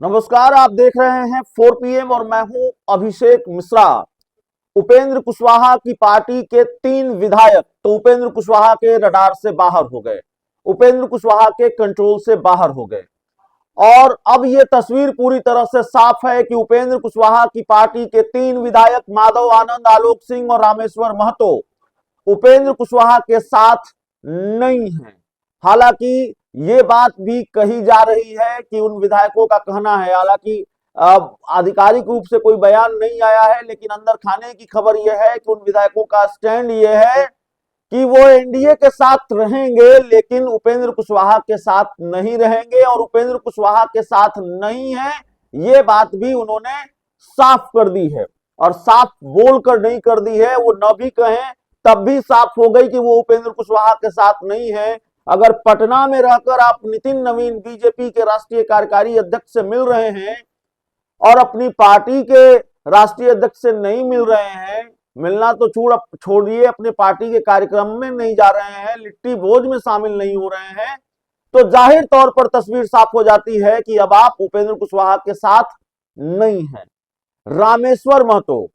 नमस्कार, आप देख रहे हैं 4 PM और मैं हूं अभिषेक मिश्रा। उपेंद्र कुशवाहा की पार्टी के 3 विधायक तो उपेंद्र कुशवाहा के रडार से बाहर हो गए, उपेंद्र कुशवाहा के कंट्रोल से बाहर हो गए। और अब यह तस्वीर पूरी तरह से साफ है कि उपेंद्र कुशवाहा की पार्टी के 3 विधायक माधव आनंद, आलोक सिंह और रामेश्वर महतो उपेंद्र कुशवाहा के साथ नहीं है। हालांकि ये बात भी कही जा रही है कि उन विधायकों का कहना है, हालांकि आधिकारिक रूप से कोई बयान नहीं आया है, लेकिन अंदर खाने की खबर यह है कि उन विधायकों का स्टैंड यह है कि वो एनडीए के साथ रहेंगे, लेकिन उपेंद्र कुशवाहा के साथ नहीं रहेंगे। और उपेंद्र कुशवाहा के साथ नहीं है, ये बात भी उन्होंने साफ कर दी है। और साफ बोलकर नहीं कर दी है, वो न भी कहें तब भी साफ हो गई कि वो उपेंद्र कुशवाहा के साथ नहीं है। अगर पटना में रहकर आप नितिन नवीन बीजेपी के राष्ट्रीय कार्यकारी अध्यक्ष से मिल रहे हैं और अपनी पार्टी के राष्ट्रीय अध्यक्ष से नहीं मिल रहे हैं, मिलना तो छोड़िए, अपने पार्टी के कार्यक्रम में नहीं जा रहे हैं, लिट्टी भोज में शामिल नहीं हो रहे हैं, तो जाहिर तौर पर तस्वीर साफ हो जाती है कि अब आप उपेंद्र कुशवाहा के साथ नहीं है। रामेश्वर महतो,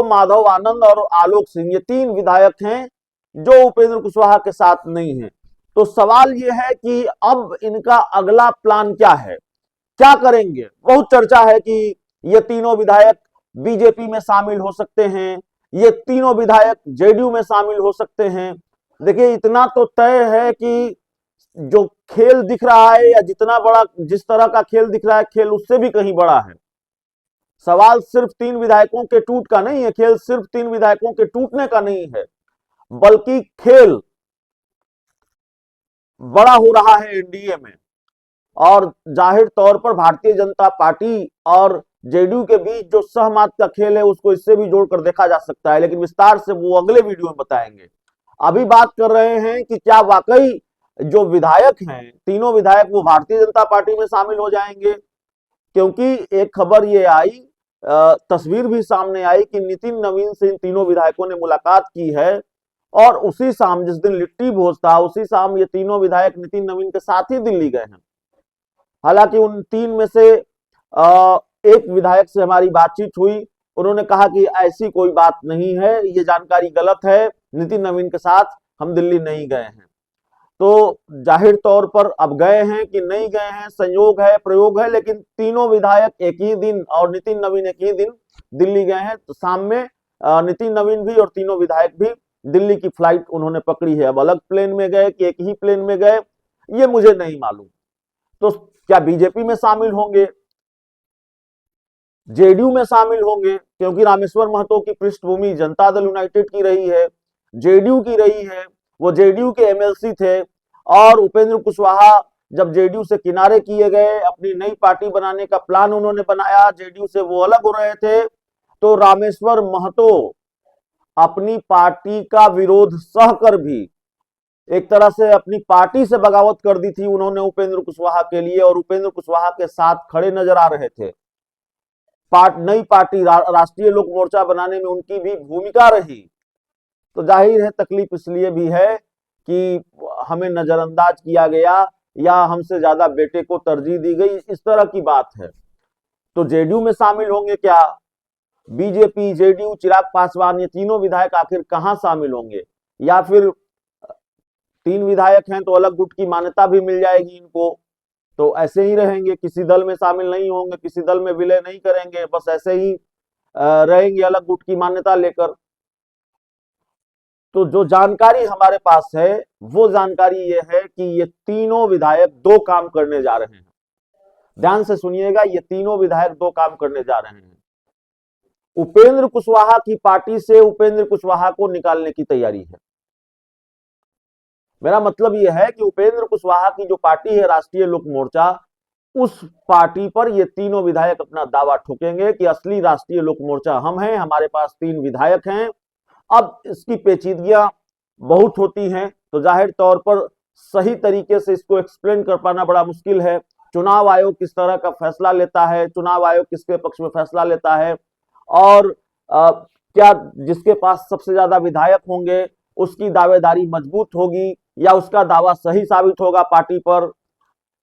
माधव आनंद और आलोक सिंह, ये 3 विधायक हैं जो उपेंद्र कुशवाहा के साथ नहीं है। तो सवाल यह है कि अब इनका अगला प्लान क्या है, क्या करेंगे। बहुत चर्चा है कि ये तीनों विधायक बीजेपी में शामिल हो सकते हैं, ये तीनों विधायक जेडीयू में शामिल हो सकते हैं। देखिए, इतना तो तय है कि जो खेल दिख रहा है, या जितना बड़ा, जिस तरह का खेल दिख रहा है, खेल उससे भी कहीं बड़ा है। सवाल सिर्फ 3 विधायकों के टूट का नहीं है, खेल सिर्फ 3 विधायकों के टूटने का नहीं है, बल्कि खेल बड़ा हो रहा है एनडीए में। और जाहिर तौर पर भारतीय जनता पार्टी और जेडीयू के बीच जो सहमत का खेल है, उसको इससे भी जोड़कर देखा जा सकता है, लेकिन विस्तार से वो अगले वीडियो में बताएंगे। अभी बात कर रहे हैं कि क्या वाकई जो विधायक हैं, तीनों विधायक, वो भारतीय जनता पार्टी में शामिल हो जाएंगे। क्योंकि एक खबर ये आई, तस्वीर भी सामने आई कि नितिन नवीन से इन तीनों विधायकों ने मुलाकात की है, और उसी शाम, जिस दिन लिट्टी भोज था, उसी शाम ये तीनों विधायक नितिन नवीन के साथ ही दिल्ली गए हैं। हालांकि उन 3 में से एक विधायक से हमारी बातचीत हुई, उन्होंने कहा कि ऐसी कोई बात नहीं है, ये जानकारी गलत है, नितिन नवीन के साथ हम दिल्ली नहीं गए हैं। तो जाहिर तौर पर अब गए हैं कि नहीं गए हैं, संयोग है, प्रयोग है, लेकिन तीनों विधायक एक ही दिन और नितिन नवीन एक ही दिन दिल्ली गए हैं। तो शाम में नितिन नवीन भी और तीनों विधायक भी दिल्ली की फ्लाइट उन्होंने पकड़ी है। अब अलग प्लेन में गए कि एक ही प्लेन में गए, ये मुझे नहीं मालूम। तो क्या बीजेपी में शामिल होंगे, जेडीयू में शामिल होंगे, क्योंकि रामेश्वर महतो की पृष्ठभूमि जनता दल यूनाइटेड की रही है, जेडीयू की रही है, वो जेडीयू के एमएलसी थे। और उपेंद्र कुशवाहा जब जेडीयू से किनारे किए गए, अपनी नई पार्टी बनाने का प्लान उन्होंने बनाया, जेडीयू से वो अलग हो रहे थे, तो रामेश्वर महतो अपनी पार्टी का विरोध सहकर भी एक तरह से अपनी पार्टी से बगावत कर दी थी उन्होंने उपेंद्र कुशवाहा के लिए, और उपेंद्र कुशवाहा के साथ खड़े नजर आ रहे थे। नई पार्टी राष्ट्रीय लोक मोर्चा बनाने में उनकी भी भूमिका रही। तो जाहिर है तकलीफ इसलिए भी है कि हमें नजरअंदाज किया गया, या हमसे ज्यादा बेटे को तरजीह दी गई, इस तरह की बात है। तो जेडीयू में शामिल होंगे क्या, बीजेपी, जेडीयू, चिराग पासवान, ये तीनों विधायक आखिर कहां शामिल होंगे। या फिर 3 विधायक हैं तो अलग गुट की मान्यता भी मिल जाएगी इनको, तो ऐसे ही रहेंगे, किसी दल में शामिल नहीं होंगे, किसी दल में विलय नहीं करेंगे, बस ऐसे ही रहेंगे अलग गुट की मान्यता लेकर। तो जो जानकारी हमारे पास है, वो जानकारी ये है कि ये तीनों विधायक 2 काम करने जा रहे हैं। ध्यान से सुनिएगा, ये तीनों विधायक 2 काम करने जा रहे हैं। उपेंद्र कुशवाहा की पार्टी से उपेंद्र कुशवाहा को निकालने की तैयारी है। मेरा मतलब यह है कि उपेंद्र कुशवाहा की जो पार्टी है राष्ट्रीय लोक मोर्चा, उस पार्टी पर ये तीनों विधायक अपना दावा ठोकेंगे कि असली राष्ट्रीय लोक मोर्चा हम हैं, हमारे पास 3 विधायक हैं। अब इसकी पेचीदगियां बहुत होती हैं, तो जाहिर तौर पर सही तरीके से इसको एक्सप्लेन कर पाना बड़ा मुश्किल है। चुनाव आयोग किस तरह का फैसला लेता है, चुनाव आयोग किसके पक्ष में फैसला लेता है, और क्या जिसके पास सबसे ज्यादा विधायक होंगे उसकी दावेदारी मजबूत होगी, या उसका दावा सही साबित होगा पार्टी पर।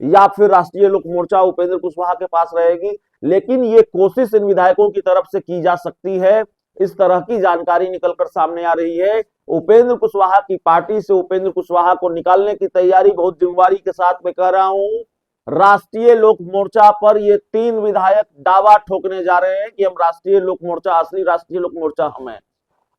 या फिर राष्ट्रीय लोक मोर्चा उपेंद्र कुशवाहा के पास रहेगी। लेकिन ये कोशिश इन विधायकों की तरफ से की जा सकती है, इस तरह की जानकारी निकलकर सामने आ रही है। उपेंद्र कुशवाहा की पार्टी से उपेंद्र कुशवाहा को निकालने की तैयारी बहुत जिम्मेदारी के साथ मैं कह रहा हूं। राष्ट्रीय लोक मोर्चा पर ये 3 विधायक दावा ठोकने जा रहे हैं कि हम राष्ट्रीय लोक मोर्चा, असली राष्ट्रीय लोक मोर्चा हम हैं।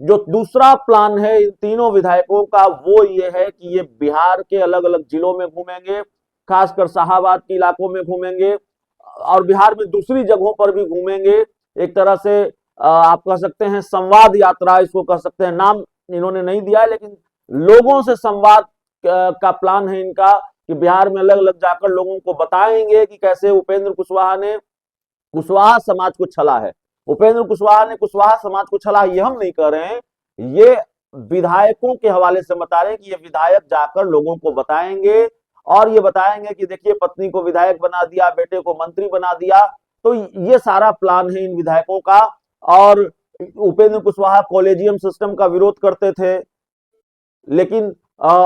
जो दूसरा प्लान है इन तीनों विधायकों का वो ये है कि ये बिहार के अलग अलग जिलों में घूमेंगे, खासकर शाहाबाद के इलाकों में घूमेंगे और बिहार में दूसरी जगहों पर भी घूमेंगे। एक तरह से आप कह सकते हैं संवाद यात्रा इसको कह सकते हैं, नाम इन्होंने नहीं दिया है लेकिन लोगों से संवाद का प्लान है इनका कि बिहार में अलग अलग जाकर लोगों को बताएंगे कि कैसे उपेंद्र कुशवाहा ने कुशवाहा समाज को छला है। उपेंद्र कुशवाहा ने कुशवाहा समाज को छला, ये हम नहीं कह रहे हैं, ये विधायकों के हवाले से बता रहे हैं कि ये विधायक जाकर लोगों को बताएंगे और ये बताएंगे कि देखिए पत्नी को विधायक बना दिया, बेटे को मंत्री बना दिया। तो ये सारा प्लान है इन विधायकों का। और उपेंद्र कुशवाहा कॉलेजियम सिस्टम का विरोध करते थे, लेकिन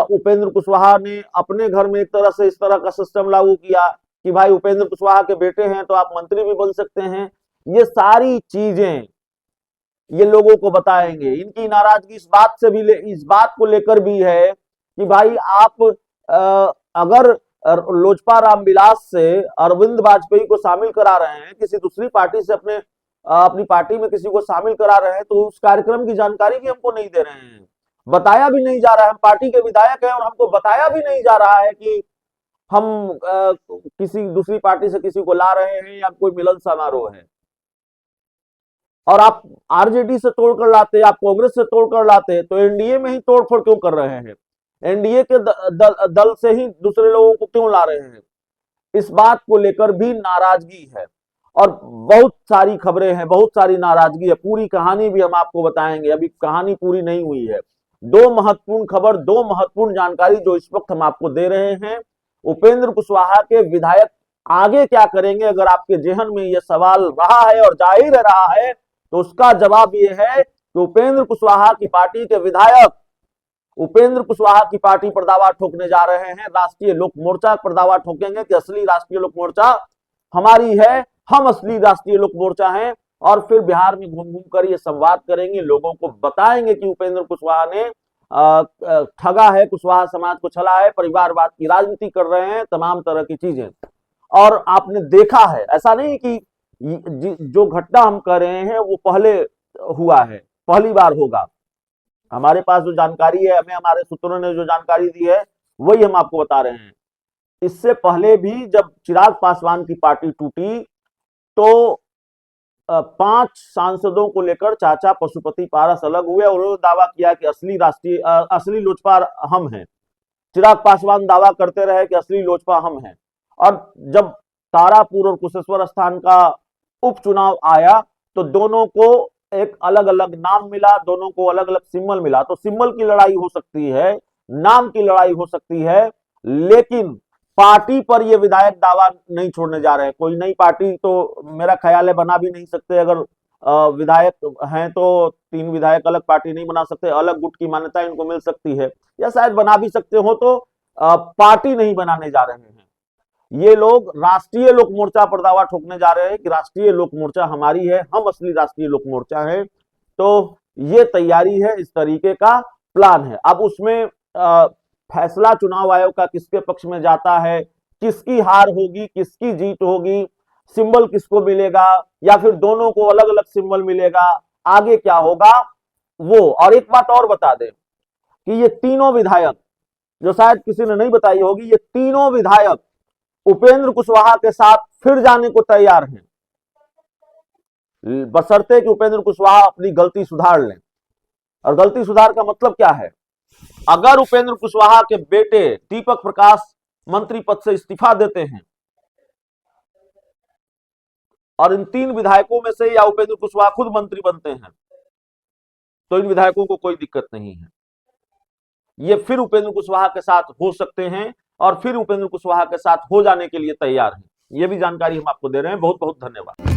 उपेंद्र कुशवाहा ने अपने घर में एक तरह से इस तरह का सिस्टम लागू किया कि भाई उपेंद्र कुशवाहा के बेटे हैं तो आप मंत्री भी बन सकते हैं। ये सारी चीजें ये लोगों को बताएंगे। इनकी नाराजगी इस बात से भी इस बात को लेकर भी है कि भाई आप अगर लोजपा रामविलास से अरविंद वाजपेयी को शामिल करा रहे हैं, किसी दूसरी पार्टी से अपनी पार्टी में किसी को शामिल करा रहे हैं, तो उस कार्यक्रम की जानकारी भी हमको नहीं दे रहे हैं, बताया भी नहीं जा रहा है। हम पार्टी के विधायक हैं और हमको बताया भी नहीं जा रहा है कि हम किसी दूसरी पार्टी से किसी को ला रहे हैं या कोई मिलन समारोह है। और आप आरजेडी से तोड़कर लाते, आप कांग्रेस से तोड़कर लाते, तो एनडीए में ही तोड़फोड़ क्यों कर रहे हैं? एनडीए के दल से ही दूसरे लोगों को क्यों ला रहे हैं? इस बात को लेकर भी नाराजगी है और बहुत सारी खबरें हैं, बहुत सारी नाराजगी है। पूरी कहानी भी हम आपको बताएंगे, अभी कहानी पूरी नहीं हुई है। 2 महत्वपूर्ण खबर, 2 महत्वपूर्ण जानकारी जो इस वक्त हम आपको दे रहे हैं। उपेंद्र कुशवाहा के विधायक आगे क्या करेंगे, अगर आपके जेहन में यह सवाल रहा है और जाहिर रहा है, तो उसका जवाब यह है कि उपेंद्र कुशवाहा की पार्टी के विधायक उपेंद्र कुशवाहा की पार्टी पर दावा ठोकने जा रहे हैं, राष्ट्रीय लोक मोर्चा पर दावा ठोकेंगे कि असली राष्ट्रीय लोक मोर्चा हमारी है, हम असली राष्ट्रीय लोक मोर्चा हैं। और फिर बिहार में घूम घूम कर ये संवाद करेंगे, लोगों को बताएंगे कि उपेंद्र कुशवाहा ने ठगा है, कुशवाहा समाज को छला है, परिवारवाद की राजनीति कर रहे हैं, तमाम तरह की चीजें। और आपने देखा है, ऐसा नहीं कि जो घटना हम कर रहे हैं वो पहले हुआ है, पहली बार होगा। हमारे पास जो जानकारी है, हमें हमारे सूत्रों ने जो जानकारी दी है वही हम आपको बता रहे हैं। इससे पहले भी जब चिराग पासवान की पार्टी टूटी तो 5 सांसदों को लेकर चाचा पशुपति पारस अलग हुए और उन्होंने दावा किया कि असली लोजपा हम हैं। चिराग पासवान दावा करते रहे कि असली लोजपा हम हैं। और जब तारापुर और कुशेश्वर स्थान का उपचुनाव आया तो दोनों को एक अलग अलग नाम मिला, दोनों को अलग अलग सिंबल मिला। तो सिंबल की लड़ाई हो सकती है, नाम की लड़ाई हो सकती है, लेकिन पार्टी पर ये विधायक दावा नहीं छोड़ने जा रहे हैं। कोई नई पार्टी तो मेरा ख्याल है बना भी नहीं सकते। अगर विधायक हैं तो 3 विधायक अलग पार्टी नहीं बना सकते, अलग गुट की मान्यता इनको मिल सकती है, या शायद बना भी सकते हो तो पार्टी नहीं बनाने जा रहे हैं। ये लोग राष्ट्रीय लोक मोर्चा पर दावा ठोकने जा रहे हैं कि राष्ट्रीय लोक मोर्चा हमारी है, हम असली राष्ट्रीय लोक मोर्चा है। तो ये तैयारी है, इस तरीके का प्लान है। अब उसमें फैसला चुनाव आयोग का किसके पक्ष में जाता है, किसकी हार होगी, किसकी जीत होगी, सिंबल किसको मिलेगा या फिर दोनों को अलग अलग सिंबल मिलेगा, आगे क्या होगा वो। और एक बात और बता दें कि ये तीनों विधायक, जो शायद किसी ने नहीं बताई होगी, ये तीनों विधायक उपेंद्र कुशवाहा के साथ फिर जाने को तैयार हैं, बशर्ते कि उपेंद्र कुशवाहा अपनी गलती सुधार लें। और गलती सुधार का मतलब क्या है? अगर उपेंद्र कुशवाहा के बेटे दीपक प्रकाश मंत्री पद से इस्तीफा देते हैं और इन 3 विधायकों में से या उपेंद्र कुशवाहा खुद मंत्री बनते हैं, तो इन विधायकों को कोई दिक्कत नहीं है। ये फिर उपेंद्र कुशवाहा के साथ हो सकते हैं और फिर उपेंद्र कुशवाहा के साथ हो जाने के लिए तैयार हैं। ये भी जानकारी हम आपको दे रहे हैं। बहुत बहुत धन्यवाद।